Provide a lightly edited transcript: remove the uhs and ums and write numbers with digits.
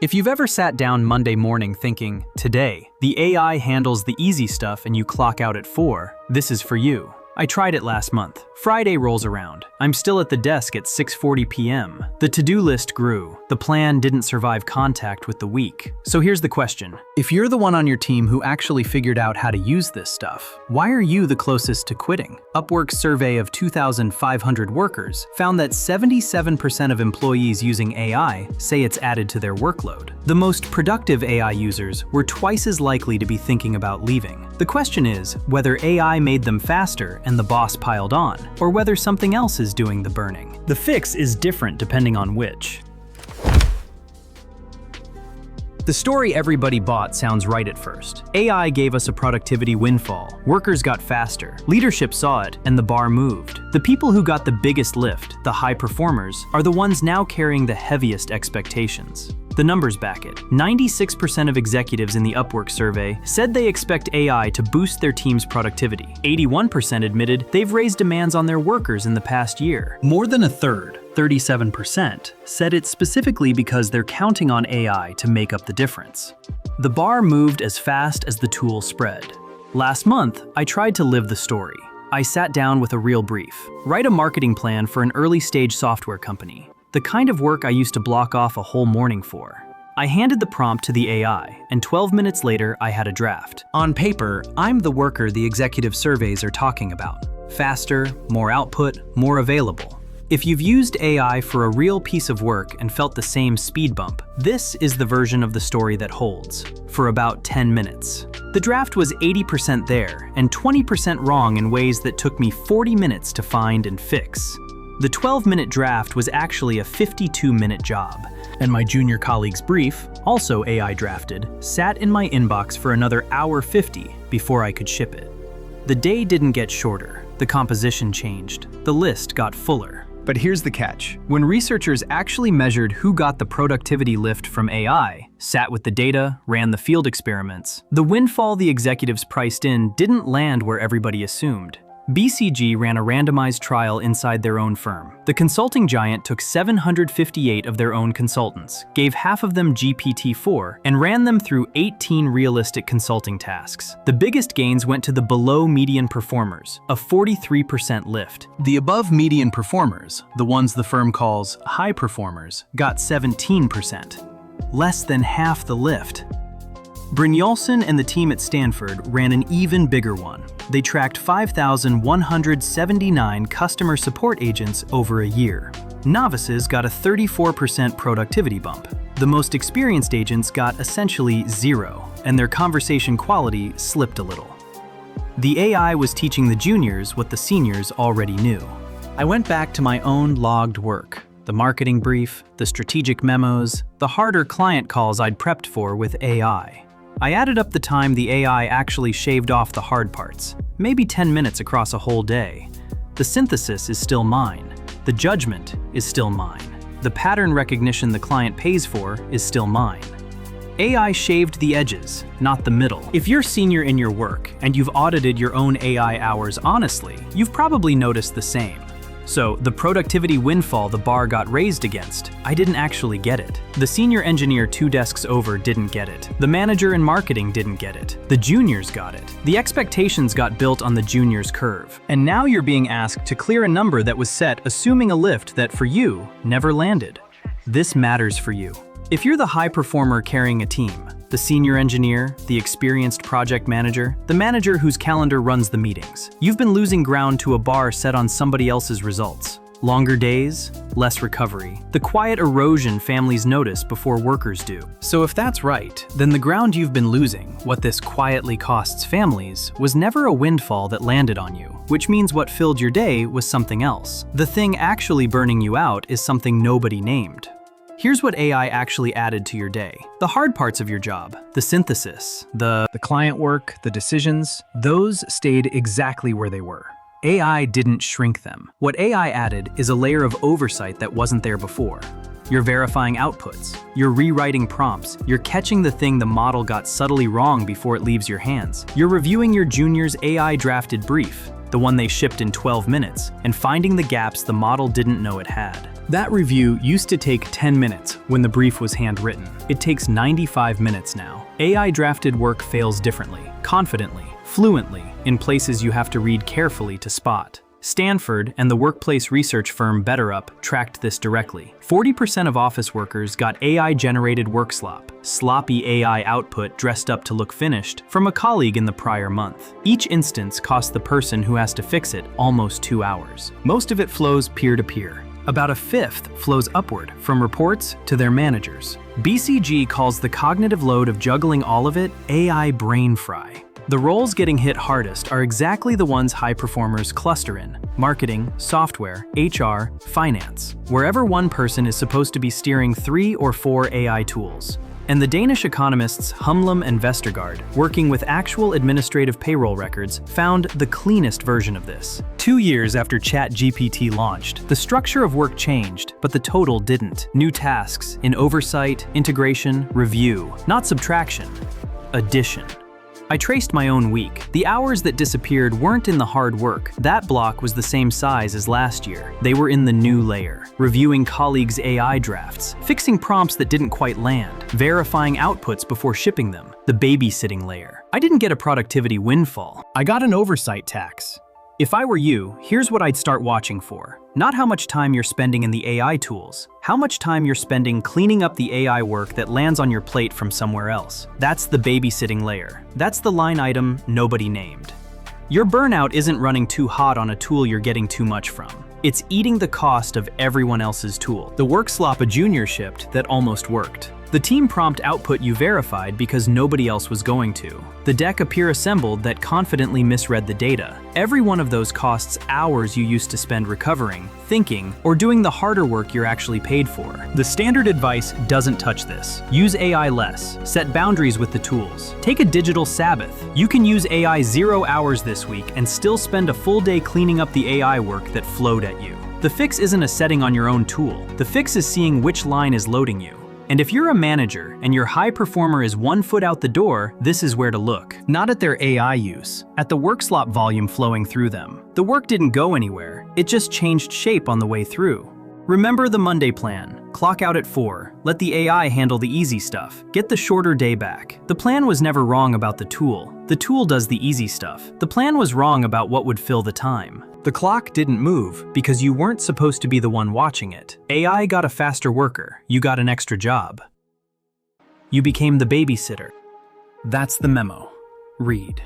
If you've ever sat down Monday morning thinking, today, the AI handles the easy stuff and you clock out at 4, this is for you. I tried it last month. Friday rolls around. I'm still at the desk at 6:40 p.m. The to-do list grew. The plan didn't survive contact with the week. So here's the question. If you're the one on your team who actually figured out how to use this stuff, why are you the closest to quitting? Upwork's survey of 2,500 workers found that 77% of employees using AI say it's added to their workload. The most productive AI users were twice as likely to be thinking about leaving. The question is whether AI made them faster and the boss piled on, or whether something else is doing the burning. The fix is different depending on which. The story everybody bought sounds right at first. AI gave us a productivity windfall. Workers got faster. Leadership saw it, and the bar moved. The people who got the biggest lift, the high performers, are the ones now carrying the heaviest expectations. The numbers back it. 96% of executives in the Upwork survey said they expect AI to boost their team's productivity. 81% admitted they've raised demands on their workers in the past year. More than a third, 37%, said it's specifically because they're counting on AI to make up the difference. The bar moved as fast as the tool spread. Last month, I tried to live the story. I sat down with a real brief. Write a marketing plan for an early-stage software company. The kind of work I used to block off a whole morning for. I handed the prompt to the AI, and 12 minutes later, I had a draft. On paper, I'm the worker the executive surveys are talking about. Faster, more output, more available. If you've used AI for a real piece of work and felt the same speed bump, this is the version of the story that holds, for about 10 minutes. The draft was 80% there, and 20% wrong in ways that took me 40 minutes to find and fix. The 12-minute draft was actually a 52-minute job, and my junior colleague's brief, also AI drafted, sat in my inbox for another hour 50 before I could ship it. The day didn't get shorter, the composition changed, the list got fuller. But here's the catch. When researchers actually measured who got the productivity lift from AI, sat with the data, ran the field experiments, the windfall the executives priced in didn't land where everybody assumed. BCG ran a randomized trial inside their own firm. The consulting giant took 758 of their own consultants, gave half of them GPT-4, and ran them through 18 realistic consulting tasks. The biggest gains went to the below-median performers, a 43% lift. The above-median performers, the ones the firm calls high performers, got 17%. Less than half the lift. Brynjolfsson and the team at Stanford ran an even bigger one. They tracked 5,179 customer support agents over a year. Novices got a 34% productivity bump. The most experienced agents got essentially 0, and their conversation quality slipped a little. The AI was teaching the juniors what the seniors already knew. I went back to my own logged work. The marketing brief, the strategic memos, the harder client calls I'd prepped for with AI. I added up the time the AI actually shaved off the hard parts, maybe 10 minutes across a whole day. The synthesis is still mine. The judgment is still mine. The pattern recognition the client pays for is still mine. AI shaved the edges, not the middle. If you're senior in your work and you've audited your own AI hours honestly, you've probably noticed the same. So, the productivity windfall the bar got raised against, I didn't actually get it. The senior engineer 2 desks over didn't get it. The manager in marketing didn't get it. The juniors got it. The expectations got built on the juniors' curve. And now you're being asked to clear a number that was set assuming a lift that, for you, never landed. This matters for you. If you're the high performer carrying a team, the senior engineer, the experienced project manager, the manager whose calendar runs the meetings, you've been losing ground to a bar set on somebody else's results. Longer days, less recovery. The quiet erosion families notice before workers do. So if that's right, then the ground you've been losing, what this quietly costs families, was never a windfall that landed on you, which means what filled your day was something else. The thing actually burning you out is something nobody named. Here's what AI actually added to your day. The hard parts of your job, the synthesis, the client work, the decisions, those stayed exactly where they were. AI didn't shrink them. What AI added is a layer of oversight that wasn't there before. You're verifying outputs, you're rewriting prompts, you're catching the thing the model got subtly wrong before it leaves your hands. You're reviewing your junior's AI-drafted brief, the one they shipped in 12 minutes, and finding the gaps the model didn't know it had. That review used to take 10 minutes when the brief was handwritten. It takes 95 minutes now. AI-drafted work fails differently, confidently, fluently, in places you have to read carefully to spot. Stanford and the workplace research firm BetterUp tracked this directly. 40% of office workers got AI-generated workslop, sloppy AI output dressed up to look finished, from a colleague in the prior month. Each instance cost the person who has to fix it almost 2 hours. Most of it flows peer-to-peer. About a fifth flows upward, from reports to their managers. BCG calls the cognitive load of juggling all of it AI brain fry. The roles getting hit hardest are exactly the ones high performers cluster in: marketing, software, HR, finance, wherever one person is supposed to be steering 3 or 4 AI tools. And the Danish economists Humlum and Vestergaard, working with actual administrative payroll records, found the cleanest version of this. 2 years after ChatGPT launched, the structure of work changed, but the total didn't. New tasks in oversight, integration, review, not subtraction, addition. I traced my own week. The hours that disappeared weren't in the hard work. That block was the same size as last year. They were in the new layer, reviewing colleagues' AI drafts, fixing prompts that didn't quite land, verifying outputs before shipping them, the babysitting layer. I didn't get a productivity windfall. I got an oversight tax. If I were you, here's what I'd start watching for. Not how much time you're spending in the AI tools, how much time you're spending cleaning up the AI work that lands on your plate from somewhere else. That's the babysitting layer. That's the line item nobody named. Your burnout isn't running too hot on a tool you're getting too much from. It's eating the cost of everyone else's tool. The workslop a junior shipped that almost worked. The team prompt output you verified because nobody else was going to. The deck a peer assembled that confidently misread the data. Every one of those costs hours you used to spend recovering, thinking, or doing the harder work you're actually paid for. The standard advice doesn't touch this. Use AI less. Set boundaries with the tools. Take a digital Sabbath. You can use AI 0 hours this week and still spend a full day cleaning up the AI work that flowed at you. The fix isn't a setting on your own tool. The fix is seeing which line is loading you. And if you're a manager and your high performer is 1 foot out the door, this is where to look. Not at their AI use, at the workslop volume flowing through them. The work didn't go anywhere, it just changed shape on the way through. Remember the Monday plan. Clock out at 4. Let the AI handle the easy stuff. Get the shorter day back. The plan was never wrong about the tool. The tool does the easy stuff. The plan was wrong about what would fill the time. The clock didn't move because you weren't supposed to be the one watching it. AI got a faster worker. You got an extra job. You became the babysitter. That's the memo. Read.